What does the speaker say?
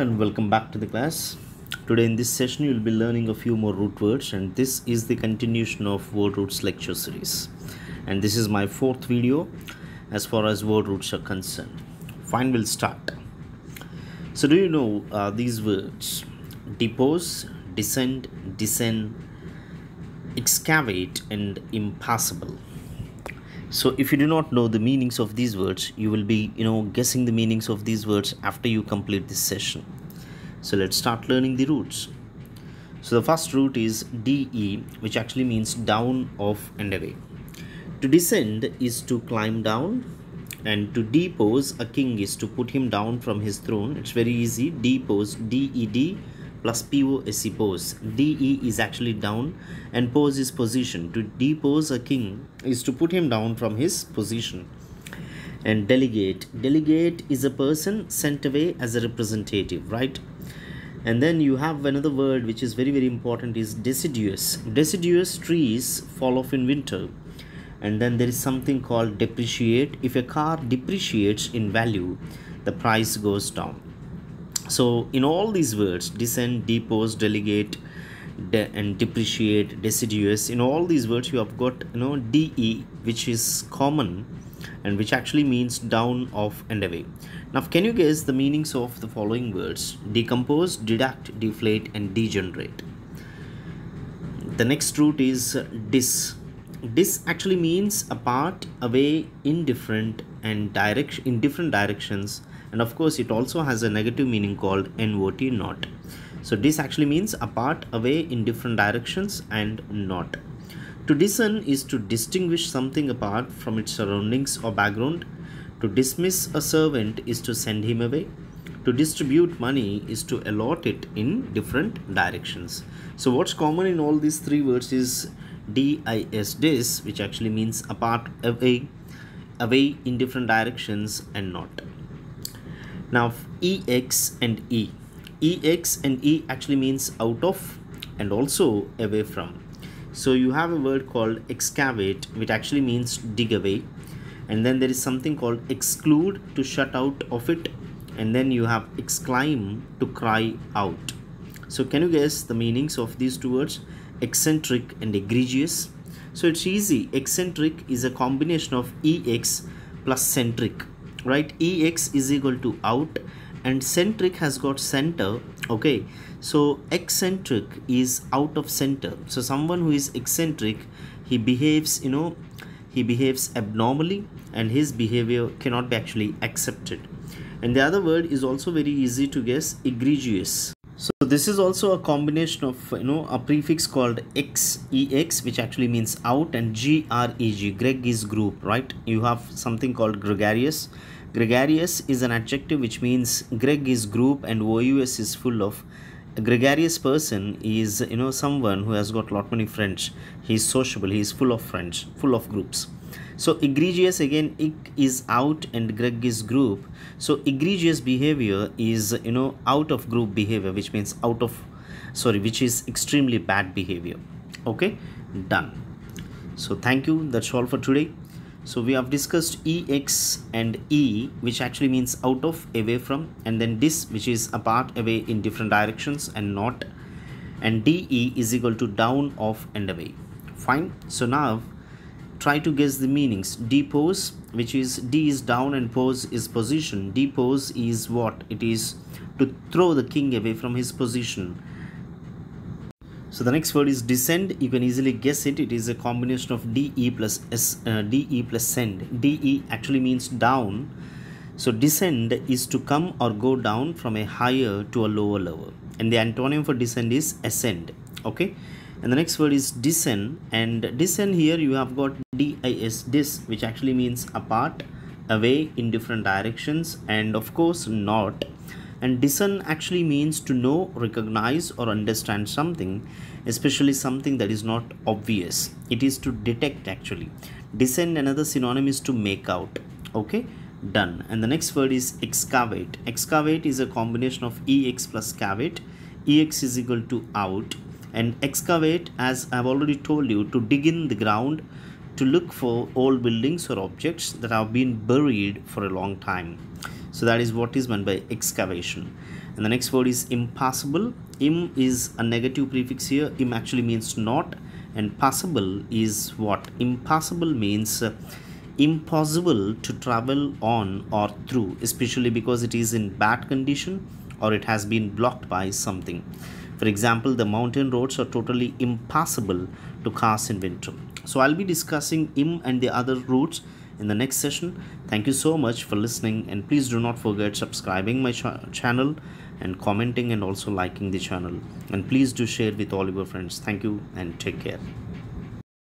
And welcome back to the class. Today in this session you will be learning a few more root words, and this is the continuation of word roots lecture series, and this is my fourth video as far as word roots are concerned. Fine, we'll start. So do you know these words: depose, descend, descend, excavate, and impassable? So if you do not know the meanings of these words, you will be guessing the meanings of these words after you complete this session. So let's start learning the roots. So the first root is de, which actually means down, off, and away. To descend is to climb down, and to depose a king is to put him down from his throne. It's very easy. Depose, D-E-D plus P-O-S-E, pose. D-E is actually down and pose is position. To depose a king is to put him down from his position. And delegate. Delegate is a person sent away as a representative, right? And then you have another word which is very, very important, is deciduous. Deciduous trees fall off in winter. And then there is something called depreciate. If a car depreciates in value, the price goes down. So in all these words, descend, depose, delegate, and depreciate, deciduous, in all these words you have got de, which is common and which actually means down, off, and away. Now can you guess the meanings of the following words: decompose, deduct, deflate, and degenerate? The next root is dis. Dis actually means apart, away, indifferent, and different directions, and of course it also has a negative meaning called not, not. So dis actually means apart, away, in different directions, and not. To discern is to distinguish something apart from its surroundings or background. To dismiss a servant is to send him away. To distribute money is to allot it in different directions. So what's common in all these three words is dis, dis, which actually means apart, away, away, in different directions, and not. Now ex and e. Ex and e actually means out of and also away from. So you have a word called excavate, which actually means dig away, and then there is something called exclude, to shut out of it, and then you have exclaim, to cry out. So can you guess the meanings of these two words: eccentric and egregious? So it's easy. Eccentric is a combination of ex plus centric, right? Ex is equal to out, and centric has got center. Okay, so eccentric is out of center. So someone who is eccentric, he behaves abnormally, and his behavior cannot be actually accepted. And the other word is also very easy to guess: egregious. So this is also a combination of a prefix called ex, which actually means out, and greg. Greg is group, right? You have something called gregarious. Gregarious is an adjective which means Greg is group, and ous is full of. A gregarious person is someone who has got lot many friends. He is sociable, he is full of friends, full of groups. So egregious, again, ec is out and greg is group. So egregious behavior is out of group behavior, which means which is extremely bad behavior. Okay, done. So thank you, that's all for today. So we have discussed ex and e, which actually means out of, away from, and then dis, which is apart, away, in different directions, and not, and de is equal to down, off, and away. Fine. So now try to guess the meanings. Depose, which is D is down and pose is position. Depose is what? It is to throw the king away from his position. So the next word is descend. You can easily guess it. It is a combination of de plus send. De actually means down. So descend is to come or go down from a higher to a lower level. And the antonym for descend is ascend. Okay. And the next word is descend. And descend, here you have got dis, which actually means apart, away, in different directions, and of course not. And discern actually means to know, recognize, or understand something, especially something that is not obvious. It is to detect actually. Discern, another synonym, is to make out. Okay, done. And the next word is excavate. Excavate is a combination of ex plus cavate. Ex is equal to out, and excavate, as I have already told you, to dig in the ground, to look for old buildings or objects that have been buried for a long time. So that is what is meant by excavation. And the next word is impassable. Im is a negative prefix here. Im actually means not, and passable is what? Impassable means impossible to travel on or through, especially because it is in bad condition or it has been blocked by something. For example, the mountain roads are totally impassable to cars in winter. So I'll be discussing im and the other routes in the next session. Thank you so much for listening, and please do not forget subscribing my channel and commenting and also liking the channel, and please do share with all your friends. Thank you and take care.